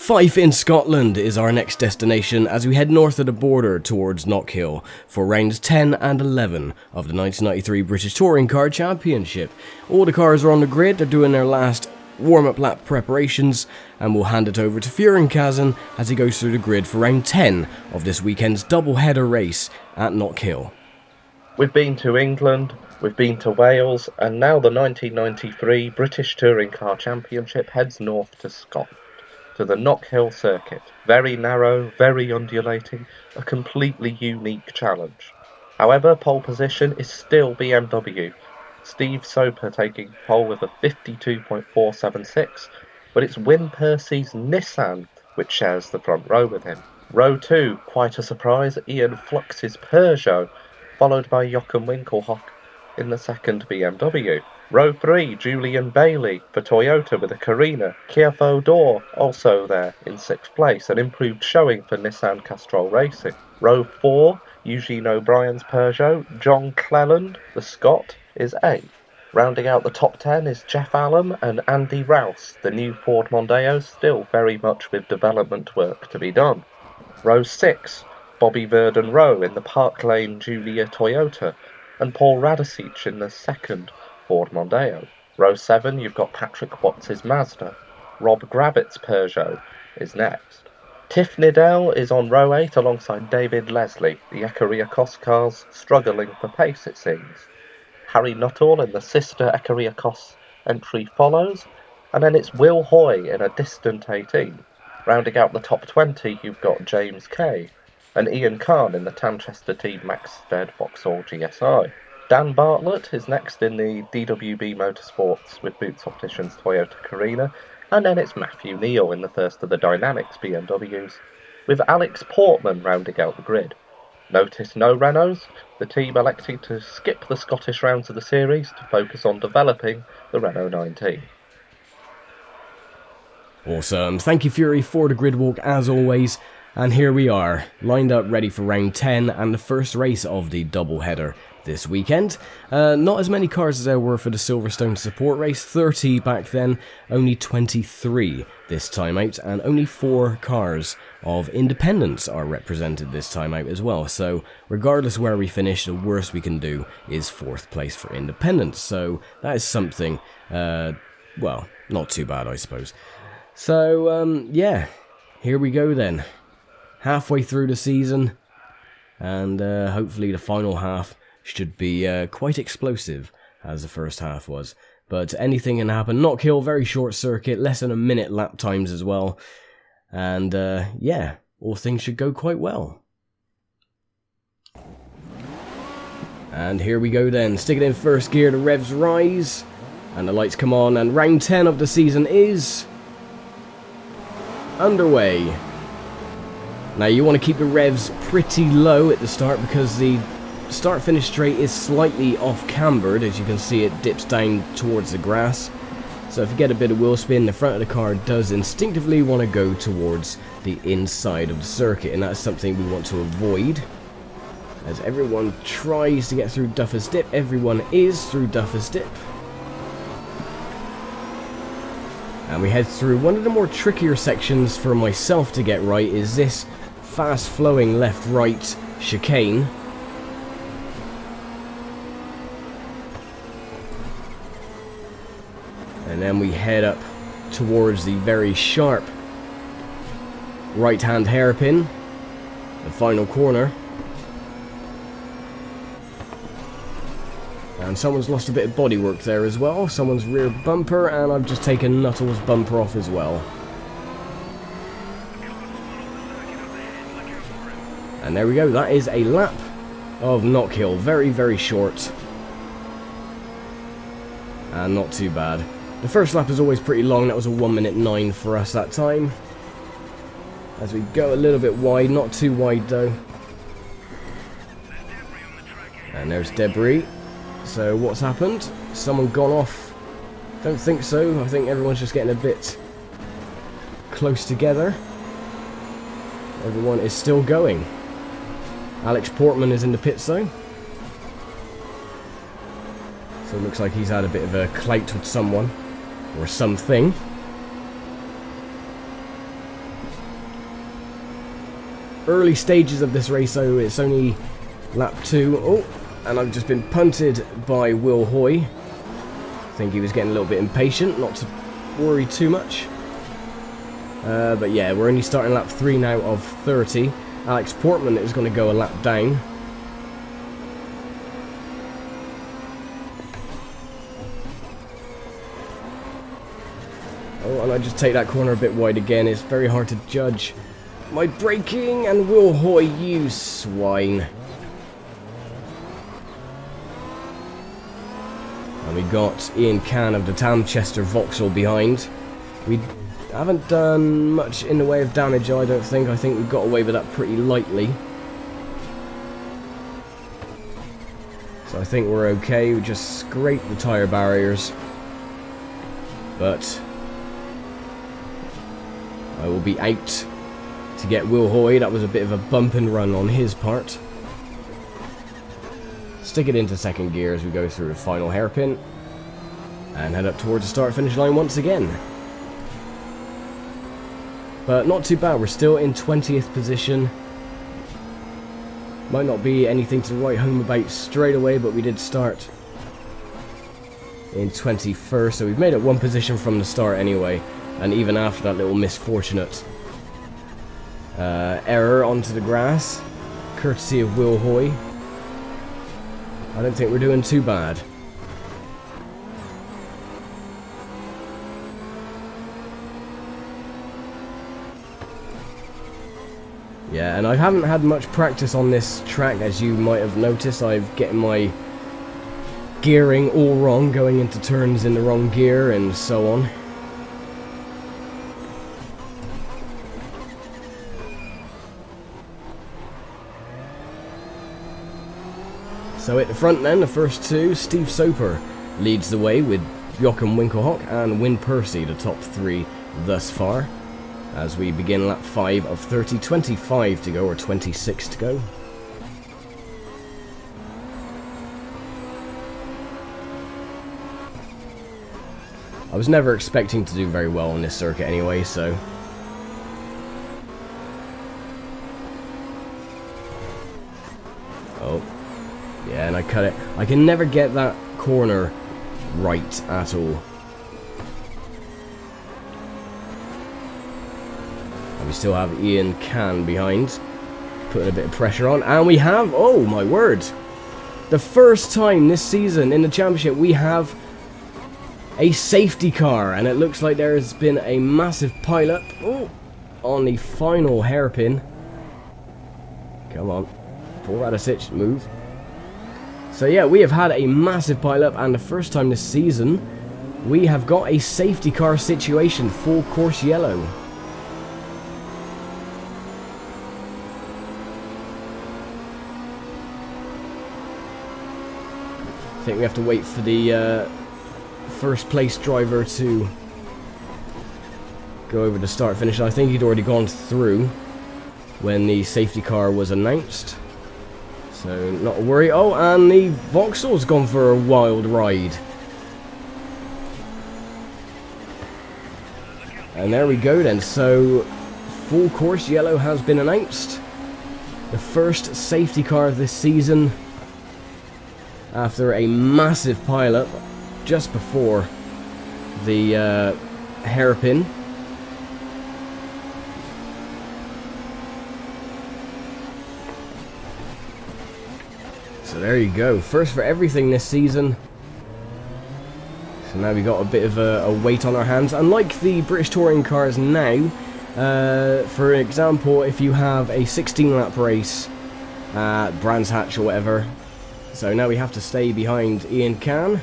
Fife in Scotland is our next destination as we head north of the border towards Knockhill for rounds 10 and 11 of the 1993 British Touring Car Championship. All the cars are on the grid, they're doing their last warm-up lap preparations, and we'll hand it over to Kazan as he goes through the grid for round 10 of this weekend's double-header race at Knockhill. We've been to England, we've been to Wales, and now the 1993 British Touring Car Championship heads north to Scotland, to the Knockhill circuit. Very narrow, very undulating, a completely unique challenge. However, pole position is still BMW. Steve Soper taking pole with a 52.476, but it's Win Percy's Nissan which shares the front row with him. Row 2, quite a surprise, Ian Flux's Peugeot, followed by Jochen Winkelhock in the second BMW. Row 3, Julian Bailey for Toyota with a Carina. Kia Fodor also there in 6th place, an improved showing for Nissan Castrol Racing. Row 4, Eugene O'Brien's Peugeot. John Cleland, the Scot, is 8th. Rounding out the top 10 is Jeff Allen and Andy Rouse, the new Ford Mondeo, still very much with development work to be done. Row 6, Bobby Verdon Rowe in the Park Lane Julia Toyota, and Paul Radicic in the second Ford Mondeo. Row 7, you've got Patrick Watts' Mazda. Rob Gravitt's Peugeot is next. Tiff Niddell is on row 8 alongside David Leslie, the Ecariakos cars struggling for pace it seems. Harry Nuttall in the sister Ecariakos entry follows, and then it's Will Hoy in a distant 18. Rounding out the top 20, you've got James Kay and Ian Kahn in the Tanchester Team Maxstead Vauxhall GSI. Dan Bartlett is next in the DWB Motorsports with Boots Opticians Toyota Carina, and then it's Matthew Neal in the first of the Dynamics BMWs, with Alex Portman rounding out the grid. Notice no Renaults, the team electing to skip the Scottish rounds of the series to focus on developing the Renault 19. Awesome, thank you Fury for the grid walk as always, and here we are, lined up ready for round 10 and the first race of the double header this weekend. Not as many cars as there were for the Silverstone support race, 30 back then, only 23 this time out, and only 4 cars of independents are represented this time out as well. So regardless where we finish, the worst we can do is 4th place for independents. So that is something, well, not too bad I suppose. So yeah, here we go then. Halfway through the season, and hopefully the final half should be quite explosive as the first half was. But anything can happen. Knockhill, very short circuit, less than a minute lap times as well. And yeah, all things should go quite well. And here we go then. Stick it in first gear, the revs rise. And the lights come on, and round 10 of the season is underway. Now you want to keep the revs pretty low at the start because the start-finish straight is slightly off-cambered. As you can see, it dips down towards the grass. So if you get a bit of wheel spin, the front of the car does instinctively want to go towards the inside of the circuit, and that's something we want to avoid. As everyone tries to get through Duffer's Dip, everyone is through Duffer's Dip. And we head through one of the more trickier sections for myself to get right is this fast-flowing left-right chicane. And then we head up towards the very sharp right-hand hairpin, the final corner. And someone's lost a bit of bodywork there as well, someone's rear bumper, and I've just taken Nuttall's bumper off as well. And there we go, that is a lap of Knockhill, very, very short. And not too bad. The first lap is always pretty long, that was a 1:09 for us that time. As we go a little bit wide, not too wide though. And there's debris. So what's happened? Someone gone off? Don't think so, I think everyone's just getting a bit close together. Everyone is still going. Alex Portman is in the pits though. So it looks like he's had a bit of a clout with someone. Or something. early stages of this race, so it's only lap 2. Oh, and I've just been punted by Will Hoy. I think he was getting a little bit impatient, not to worry too much. But yeah, we're only starting lap 3 now of 30. Alex Portman is going to go a lap down. Oh, and I just take that corner a bit wide again. It's very hard to judge my braking, and Will Hoy, you swine. And we got Ian Cann of the Tamchester Vauxhall behind. We haven't done much in the way of damage, I don't think. I think we got away with that pretty lightly. So I think we're okay. We just scraped the tyre barriers. But I will be out to get Will Hoy. That was a bit of a bump and run on his part. Stick it into second gear as we go through the final hairpin. And head up towards the start-finish line once again. But not too bad, we're still in 20th position. Might not be anything to write home about straight away, but we did start in 21st, so we've made it one position from the start anyway. And even after that little misfortunate error onto the grass, courtesy of Will Hoy, I don't think we're doing too bad. Yeah, and I haven't had much practice on this track, as you might have noticed. I'm getting my gearing all wrong, going into turns in the wrong gear and so on. So at the front then, the first two, Steve Soper leads the way with Joachim Winkelhock and Win Percy, the top 3 thus far. As we begin lap 5 of 30, 25 to go, or 26 to go. I was never expecting to do very well on this circuit anyway, so... Oh. Yeah, and I cut it. I can never get that corner right at all. And we still have Ian Cann behind, putting a bit of pressure on. And we have, oh my word, the first time this season in the championship we have a safety car. And it looks like there has been a massive pile-up on the final hairpin. Come on, Paul Radicic, move. So yeah, we have had a massive pile-up, and the first time this season we have got a safety car situation, full course yellow. I think we have to wait for the first place driver to go over the start finish. I think he'd already gone through when the safety car was announced, so not a worry. Oh, and the Vauxhall's gone for a wild ride. And there we go then. So full course yellow has been announced. The first safety car of this season, after a massive pile-up just before the hairpin. So there you go, first for everything this season. So now we got a bit of a weight on our hands. Unlike the British Touring cars now, for example, if you have a 16-lap race at Brands Hatch or whatever, so now we have to stay behind Ian Cann.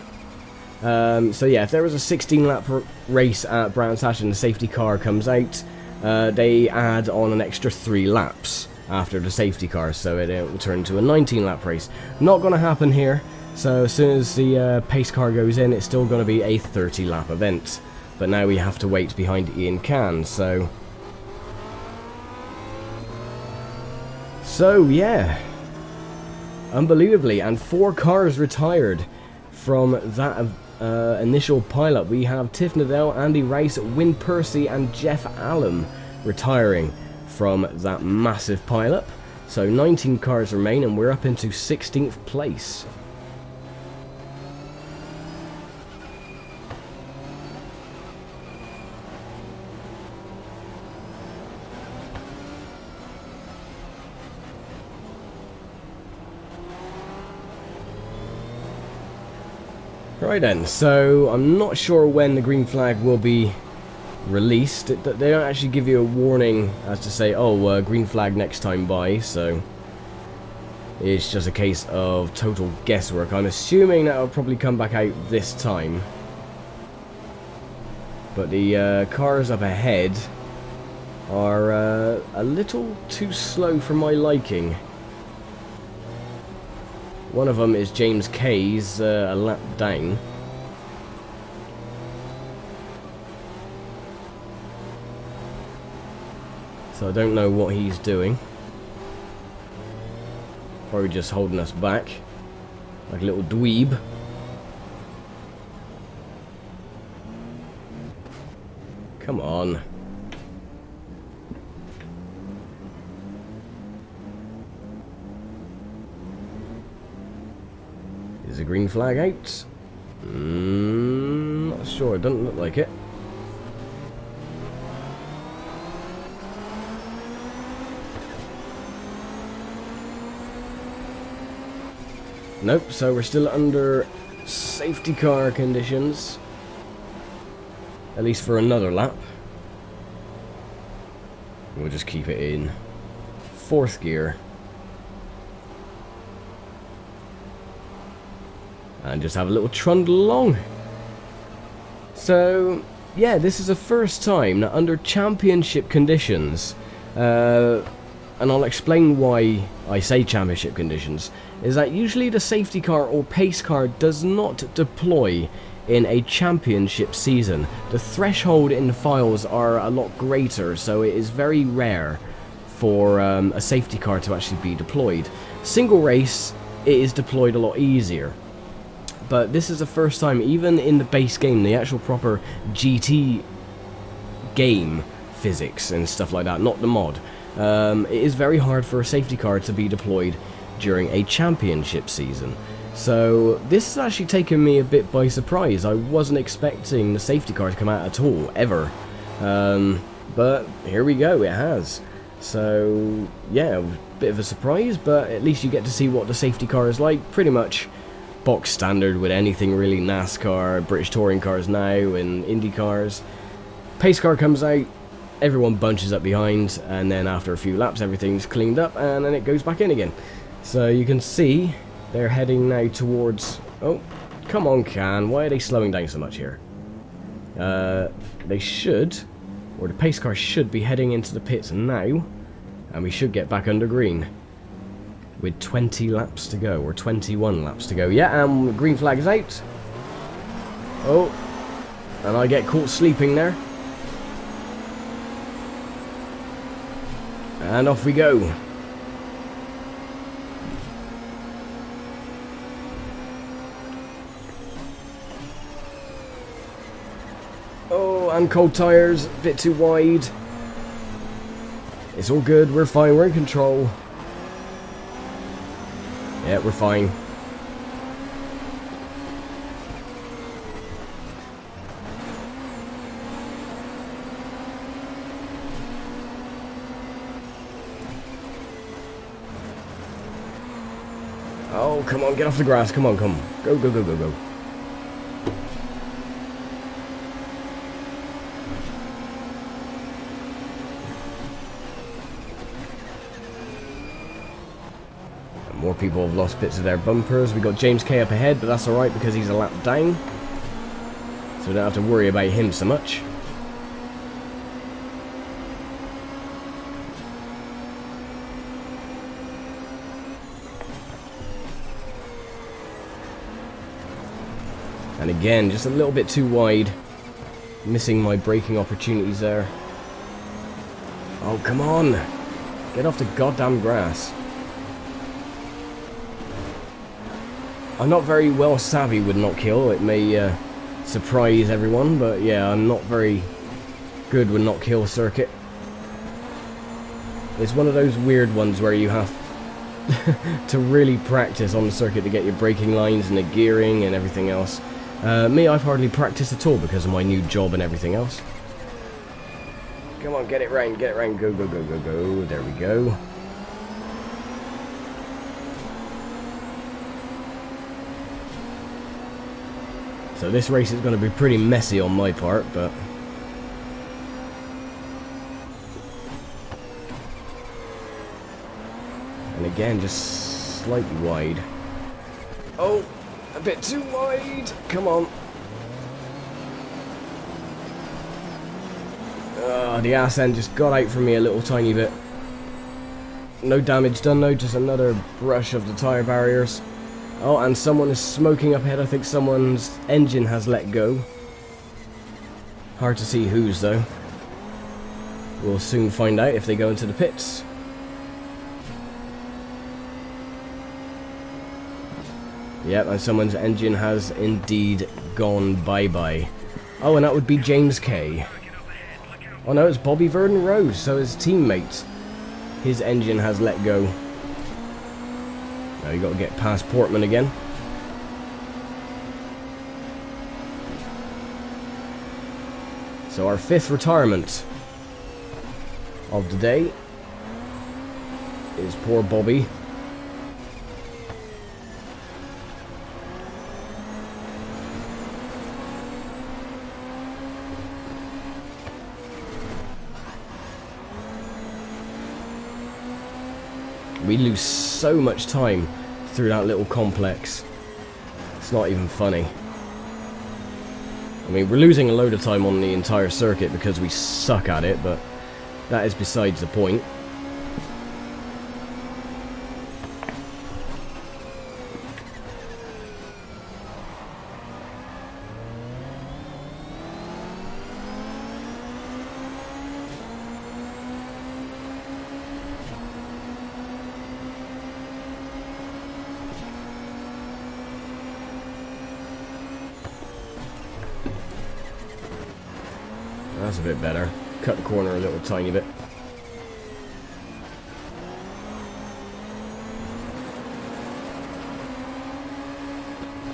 So yeah, if there was a 16-lap race at Brands Hatch and the safety car comes out, they add on an extra 3 laps after the safety car, so it will turn into a 19-lap race. Not going to happen here, so as soon as the pace car goes in, it's still going to be a 30-lap event. But now we have to wait behind Ian Cann, so yeah. Unbelievably, and 4 cars retired from that initial pile-up. We have Tiff Nadell, Andy Rice, Win Percy and Jeff Allen retiring from that massive pile-up. So 19 cars remain and we're up into 16th place. Right then, so I'm not sure when the green flag will be released. They don't actually give you a warning as to say, oh, green flag next time by, so it's just a case of total guesswork. I'm assuming that will probably come back out this time. But the cars up ahead are a little too slow for my liking. One of them is James K's, a lap down. So I don't know what he's doing. Probably just holding us back. Like a little dweeb. Come on. Is the green flag out? Not sure, it doesn't look like it. Nope, so we're still under safety car conditions. At least for another lap. We'll just keep it in 4th gear. And just have a little trundle along. So, yeah, this is the first time that under championship conditions, and I'll explain why I say championship conditions, is that usually the safety car or pace car does not deploy in a championship season. The threshold in the files are a lot greater, so it is very rare for a safety car to actually be deployed. Single race, it is deployed a lot easier. But this is the first time, even in the base game, the actual proper GT game physics and stuff like that, not the mod, it is very hard for a safety car to be deployed during a championship season. So this has actually taken me a bit by surprise. I wasn't expecting the safety car to come out at all, ever. But here we go, it has. So yeah, a bit of a surprise, but at least you get to see what the safety car is like. Pretty much box standard with anything really. NASCAR, British touring cars now, and Indy cars. Pace car comes out, everyone bunches up behind, and then after a few laps everything's cleaned up and then it goes back in again. So you can see they're heading now towards... Oh, come on, Can. Why are they slowing down so much here? They should, or the pace car should be heading into the pits now, and we should get back under green. With 20 laps to go, or 21 laps to go. Yeah, and the green flag is out. Oh, and I get caught sleeping there. And off we go. Oh, and cold tyres, a bit too wide. It's all good, we're fine, we're in control. Yeah, we're fine. Oh, come on, get off the grass. Come on, come. Go, go, go, go, go. More people have lost bits of their bumpers. We got James K up ahead, but that's alright because he's a lap down. So we don't have to worry about him so much. And again, just a little bit too wide. Missing my braking opportunities there. Oh, come on. Get off the goddamn grass. I'm not very well savvy with Knockhill. It may surprise everyone, but yeah, I'm not very good with Knockhill circuit. It's one of those weird ones where you have to really practice on the circuit to get your braking lines and the gearing and everything else. Me, I've hardly practiced at all because of my new job and everything else. Come on, get it round, go, go, go, go, go. There we go. So this race is going to be pretty messy on my part, but... And again, just slightly wide. Oh, a bit too wide. Come on. The ass end just got out from me a little tiny bit. No damage done though, just another brush of the tyre barriers. Oh, and someone is smoking up ahead. I think someone's engine has let go. Hard to see whose though. We'll soon find out if they go into the pits. Yep, and someone's engine has indeed gone bye-bye. Oh, and that would be James K. Oh no, it's Bobby Verdon Rose, so his teammate. His engine has let go. Now you got to get past Portman again. So our 5th retirement of the day is poor Bobby. We lose so much time through that little complex. It's not even funny. I mean, we're losing a load of time on the entire circuit because we suck at it, but that is besides the point. That's a bit better. Cut the corner a little tiny bit.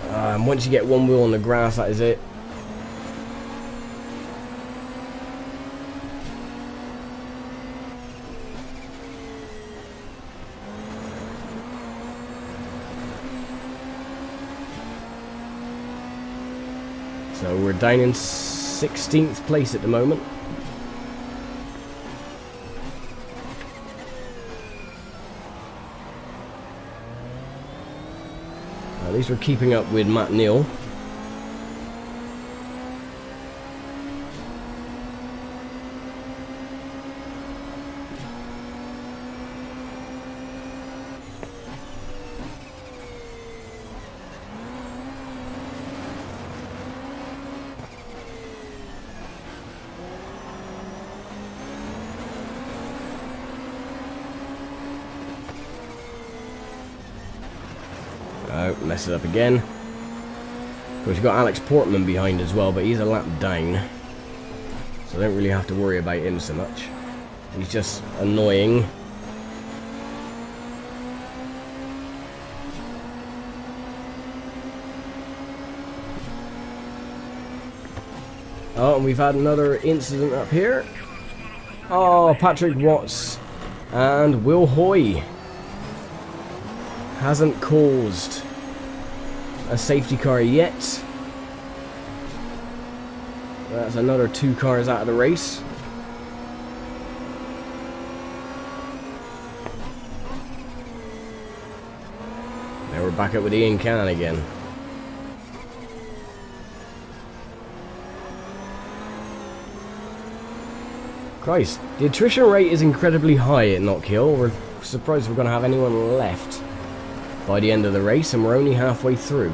And once you get one wheel on the grass, that is it. So we're down in 16th place at the moment. At least we're keeping up with Matt Neal. Oh, mess it up again. Of course, you've got Alex Portman behind as well, but he's a lap down. So I don't really have to worry about him so much. He's just annoying. Oh, and we've had another incident up here. Oh, Patrick Watts and Will Hoy hasn't caused a safety car yet. That's another 2 cars out of the race. Now we're back up with Ian Cannon again. Christ, the attrition rate is incredibly high at Knockhill. We're surprised we're going to have anyone left by the end of the race, and we're only halfway through.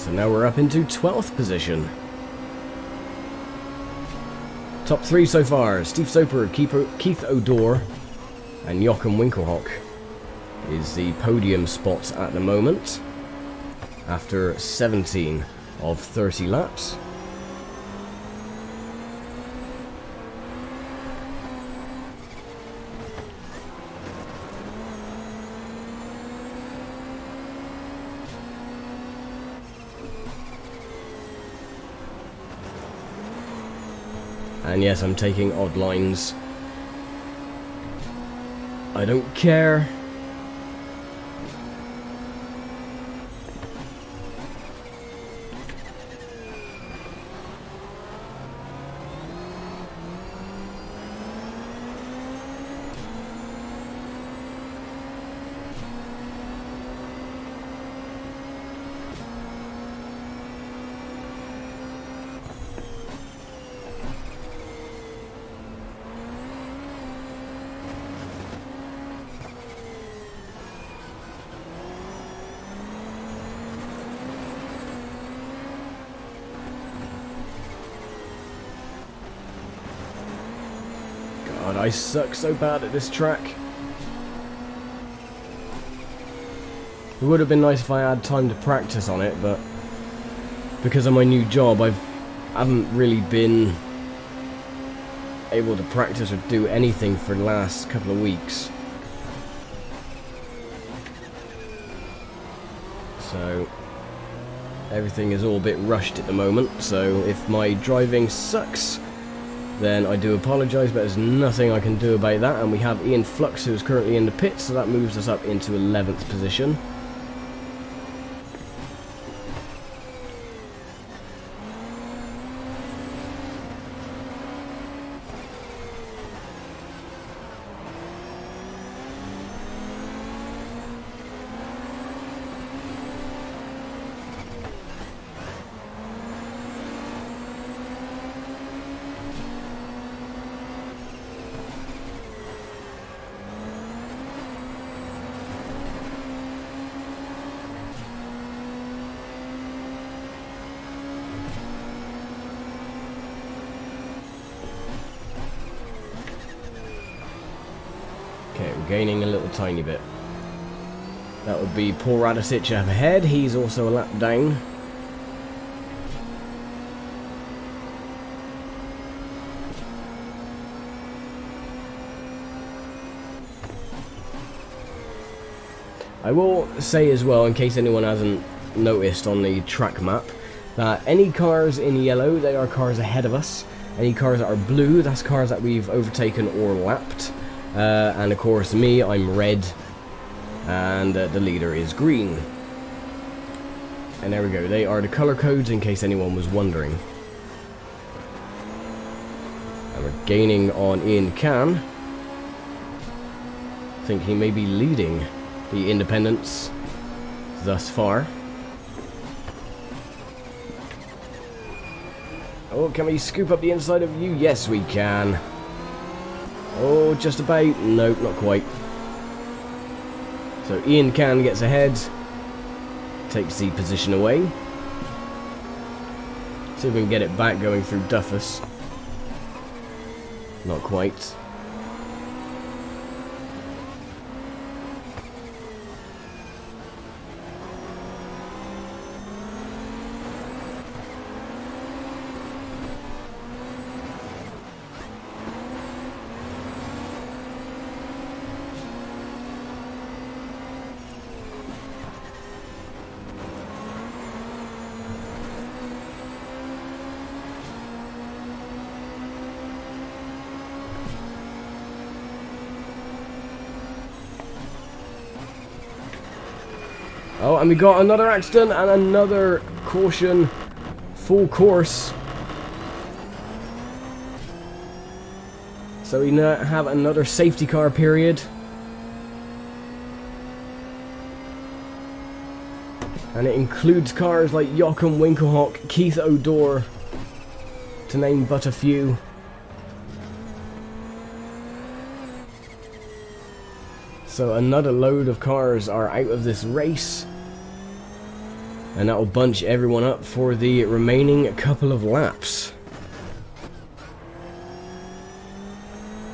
So now we're up into 12th position. Top 3 so far: Steve Soper, Keith O'Dore, and Joachim Winkelhock is the podium spot at the moment, after 17 of 30 laps. And yes, I'm taking odd lines. I don't care. God, I suck so bad at this track. It would have been nice if I had time to practice on it, but because of my new job, I haven't really been able to practice or do anything for the last couple of weeks. So everything is all a bit rushed at the moment, so if my driving sucks, then I do apologise, but there's nothing I can do about that. And we have Ian Flux, who is currently in the pits, so that moves us up into 11th position. Okay, we're gaining a little tiny bit. That would be Paul Radicic up ahead. He's also a lap down. I will say as well, in case anyone hasn't noticed on the track map, that any cars in yellow, they are cars ahead of us. Any cars that are blue, that's cars that we've overtaken or lapped. And of course me, I'm red, and the leader is green. And there we go, they are the colour codes in case anyone was wondering. And we're gaining on Ian Can. I think he may be leading the independents thus far. Oh, can we scoop up the inside of you? Yes, we can. Oh, just about. Nope, not quite. So Ian Can gets ahead, takes the position away. See if we can get it back going through Duffus. Not quite. Oh, and we got another accident and another caution, full course. So we now have another safety car period. And it includes cars like Joachim Winkelhock, Keith O'Dore, to name but a few. So another load of cars are out of this race. And that will bunch everyone up for the remaining couple of laps.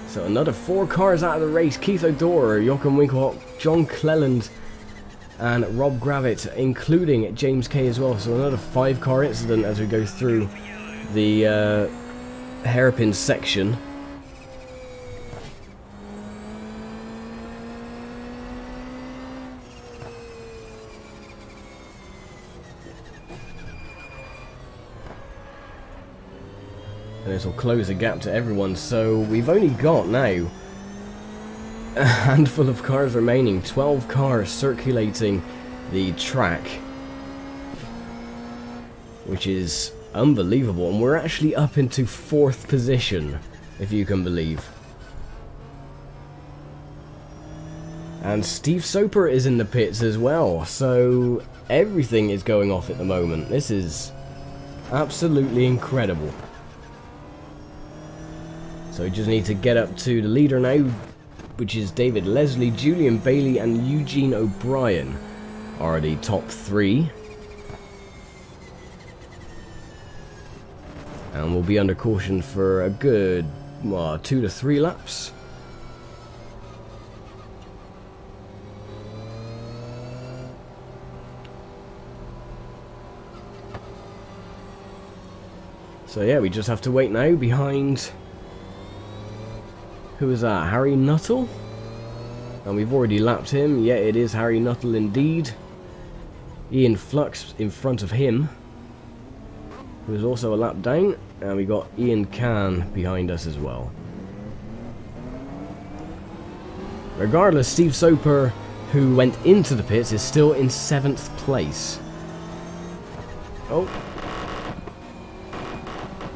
So another 4 cars out of the race. Keith O'Dore, Joachim Winkelhock, John Cleland and Rob Gravett, including James Kay as well. So another 5 car incident as we go through the hairpin section. And this will close the gap to everyone, so we've only got now a handful of cars remaining, 12 cars circulating the track, which is unbelievable, and we're actually up into 4th position, if you can believe. And Steve Soper is in the pits as well, so everything is going off at the moment. This is absolutely incredible. So we just need to get up to the leader now, which is David Leslie, Julian Bailey and Eugene O'Brien are the top 3. And we'll be under caution for a good 2 to 3 laps. So yeah, we just have to wait now behind... Who is that? Harry Nuttall? And we've already lapped him. Yeah, it is Harry Nuttall indeed. Ian Flux in front of him, who is also a lap down. And we got Ian Kahn behind us as well. Regardless, Steve Soper, who went into the pits, is still in 7th place. Oh.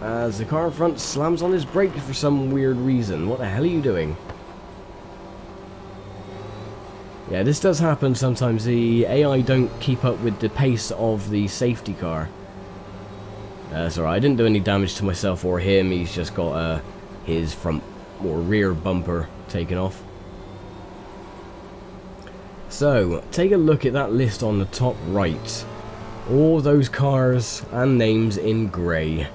As the car in front slams on his brake for some weird reason. What the hell are you doing? Yeah, this does happen sometimes. The AI don't keep up with the pace of the safety car. That's alright, I didn't do any damage to myself or him. He's just got his front or rear bumper taken off. So, take a look at that list on the top right. All those cars and names in grey.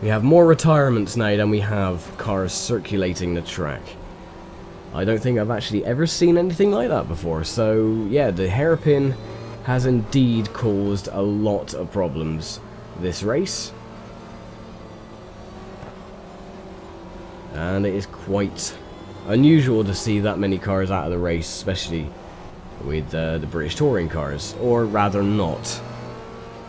We have more retirements now than we have cars circulating the track. I don't think I've actually ever seen anything like that before. So yeah, the hairpin has indeed caused a lot of problems this race. And it is quite unusual to see that many cars out of the race, especially with the British touring cars, or rather not.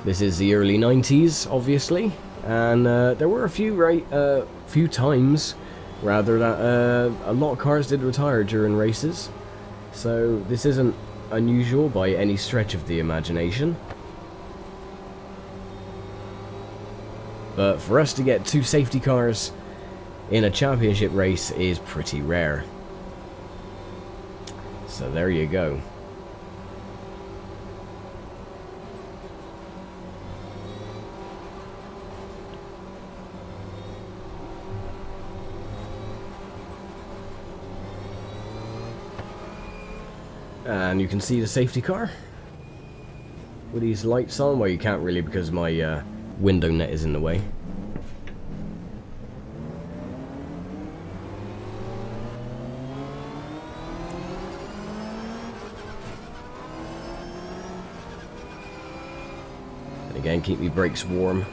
This is the early 90s, obviously. And there were a few times, rather, that a lot of cars did retire during races. So this isn't unusual by any stretch of the imagination. But for us to get 2 safety cars in a championship race is pretty rare. So there you go. And you can see the safety car with these lights on. Well, you can't really because my window net is in the way. And again, keep your brakes warm.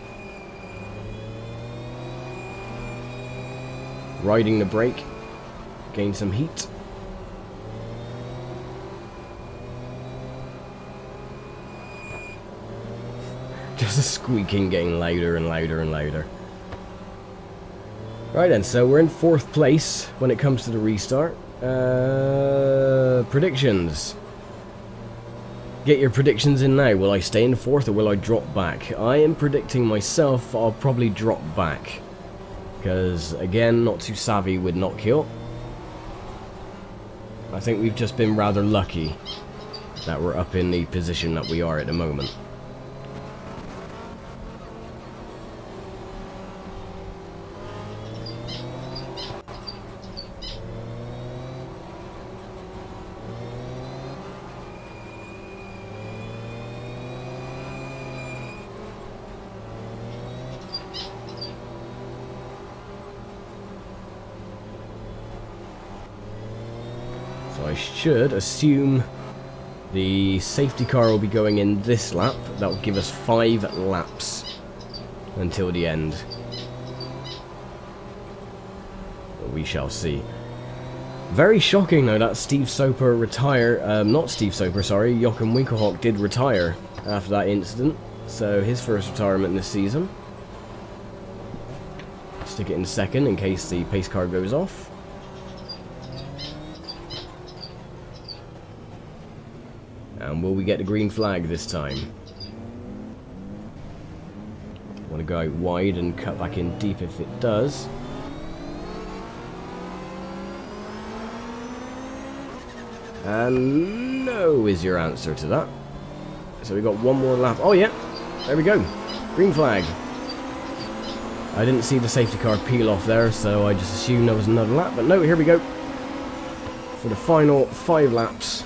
Riding the brake, gain some heat. Just the squeaking getting louder and louder and louder. Right then, so we're in 4th place when it comes to the restart. Predictions. Get your predictions in now. Will I stay in 4th or will I drop back? I am predicting myself I'll probably drop back. Because, again, not too savvy with Knockhill. I think we've just been rather lucky that we're up in the position that we are at the moment. should assume the safety car will be going in this lap. That will give us 5 laps until the end. But we shall see. Very shocking though that Steve Soper not Steve Soper, sorry, Jochen Winkelhock did retire after that incident. So his first retirement this season. Stick it in second in case the pace car goes off. And will we get the green flag this time? Want to go out wide and cut back in deep if it does. And no is your answer to that. So we got one more lap. Oh yeah, there we go. Green flag. I didn't see the safety car peel off there, so I just assumed there was another lap. But no, here we go. For the final 5 laps.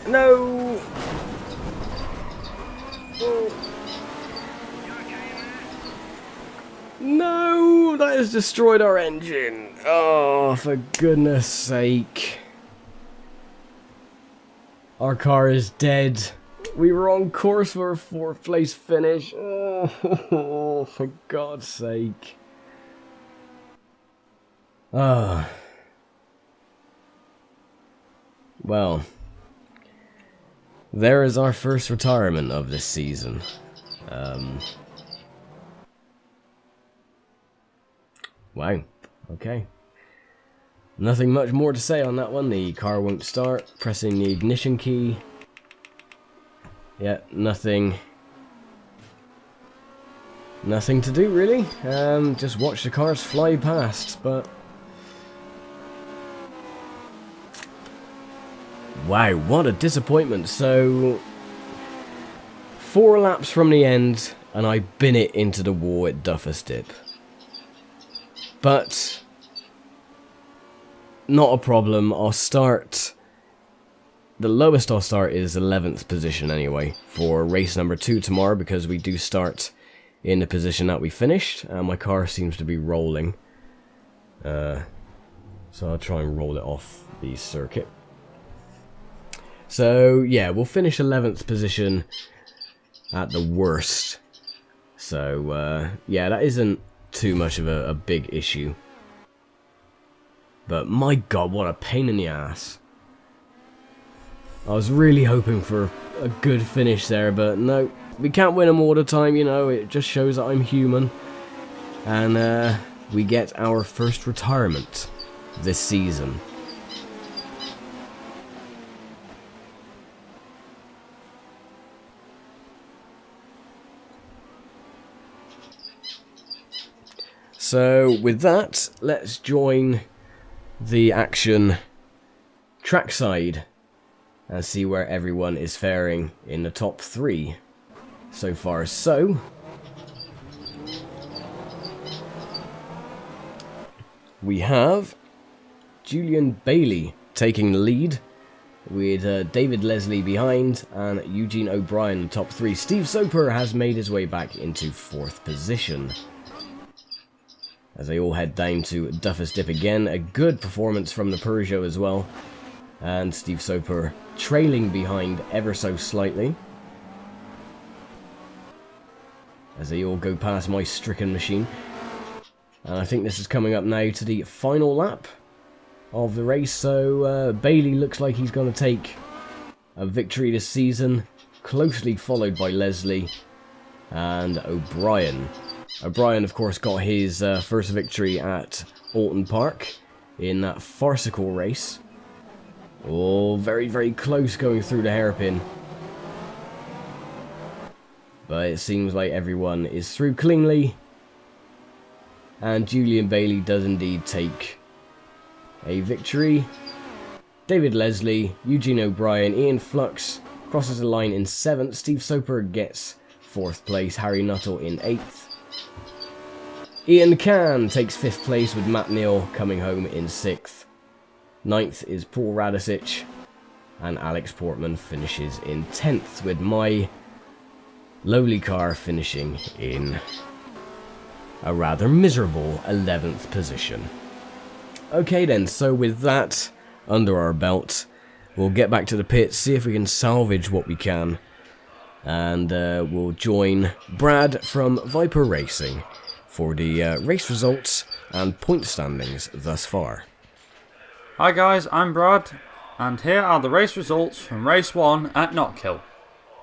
No! Oh. No! That has destroyed our engine! Oh, for goodness sake. Our car is dead. We were on course for a 4th place finish. Oh, for God's sake. Ah. Well. There is our first retirement of this season. Wow. Okay. Nothing much more to say on that one. The car won't start. Pressing the ignition key. Yeah, nothing. Nothing to do really. Just watch the cars fly past, but... Wow, what a disappointment. So, 4 laps from the end, and I bin it into the wall at Duffus Dip. But, not a problem. I'll start... The lowest I'll start is 11th position anyway, for race number 2 tomorrow, because we do start in the position that we finished, and my car seems to be rolling. So I'll try and roll it off the circuit. So, yeah, we'll finish 11th position at the worst. So, yeah, that isn't too much of a big issue. But, my God, what a pain in the ass. I was really hoping for a good finish there, but no. We can't win them all the time, you know. It just shows that I'm human. And, we get our first retirement this season. So, with that, let's join the action trackside and see where everyone is faring in the top 3. So far, so. We have Julian Bailey taking the lead, with David Leslie behind and Eugene O'Brien top 3. Steve Soper has made his way back into 4th position. As they all head down to Duffus Dip again. A good performance from the Peugeot as well. And Steve Soper trailing behind ever so slightly. As they all go past my stricken machine. And I think this is coming up now to the final lap of the race. So Bailey looks like he's going to take a victory this season. closely followed by Leslie and O'Brien. O'Brien, of course, got his first victory at Alton Park in that farcical race. Oh, very, very close going through the hairpin. But it seems like everyone is through cleanly. And Julian Bailey does indeed take a victory. David Leslie, Eugene O'Brien, Ian Flux crosses the line in 7th. Steve Soper gets 4th place. Harry Nuttall in 8th. Ian Can takes 5th place with Matt Neal coming home in 6th. 9th is Paul Radicic. And Alex Portman finishes in 10th with my lowly car finishing in a rather miserable 11th position. Okay then, so with that under our belt, we'll get back to the pits, see if we can salvage what we can, and we'll join Brad from ViperRacing for the race results and point standings thus far. Hi guys, I'm Brad, and here are the race results from race 1 at Knockhill.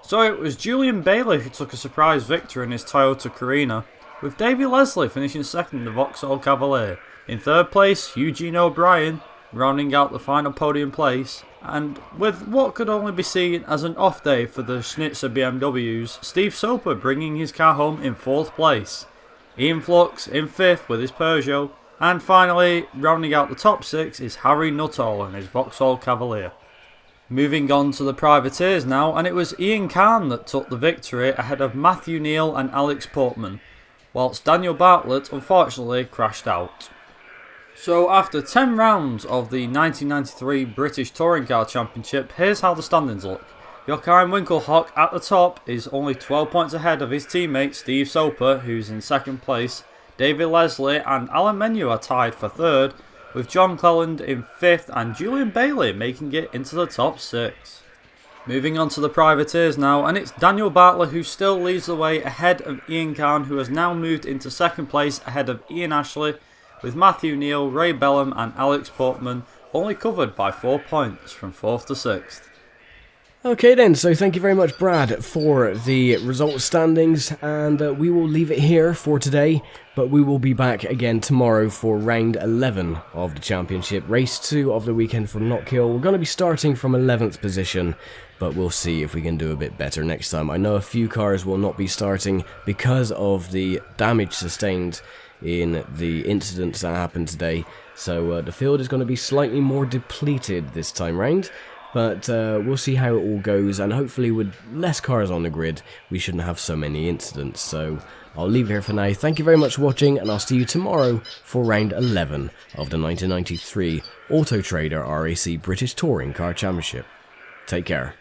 So it was Julian Bailey who took a surprise victory in his Toyota Carina, with Davey Leslie finishing second in the Vauxhall Cavalier. In 3rd place, Eugene O'Brien rounding out the final podium place, and with what could only be seen as an off day for the Schnitzer BMWs, Steve Soper bringing his car home in 4th place. Ian Flux in 5th with his Peugeot, and finally, rounding out the top 6 is Harry Nuttall and his Vauxhall Cavalier. Moving on to the privateers now, and it was Ian Kahn that took the victory ahead of Matthew Neal and Alex Portman, whilst Daniel Bartlett unfortunately crashed out. So after 10 rounds of the 1993 British Touring Car Championship, here's how the standings look. Joachim Winkelhock at the top is only 12 points ahead of his teammate Steve Soper, who's in 2nd place. David Leslie and Alan Menu are tied for 3rd, with John Cleland in 5th and Julian Bailey making it into the top 6. Moving on to the privateers now, and it's Daniel Bartlett who still leads the way ahead of Ian Kahn, who has now moved into 2nd place ahead of Ian Ashley, with Matthew Neal, Ray Bellham and Alex Portman only covered by 4 points from 4th to 6th. Okay then, so thank you very much Brad for the result standings, and we will leave it here for today, but we will be back again tomorrow for round 11 of the championship, race 2 of the weekend from Knockhill. We're going to be starting from 11th position, but we'll see if we can do a bit better next time. I know a few cars will not be starting because of the damage sustained in the incidents that happened today, so the field is going to be slightly more depleted this time round. But we'll see how it all goes, and hopefully with less cars on the grid, we shouldn't have so many incidents. So I'll leave it here for now. Thank you very much for watching, and I'll see you tomorrow for round 11 of the 1993 Auto Trader RAC British Touring Car Championship. Take care.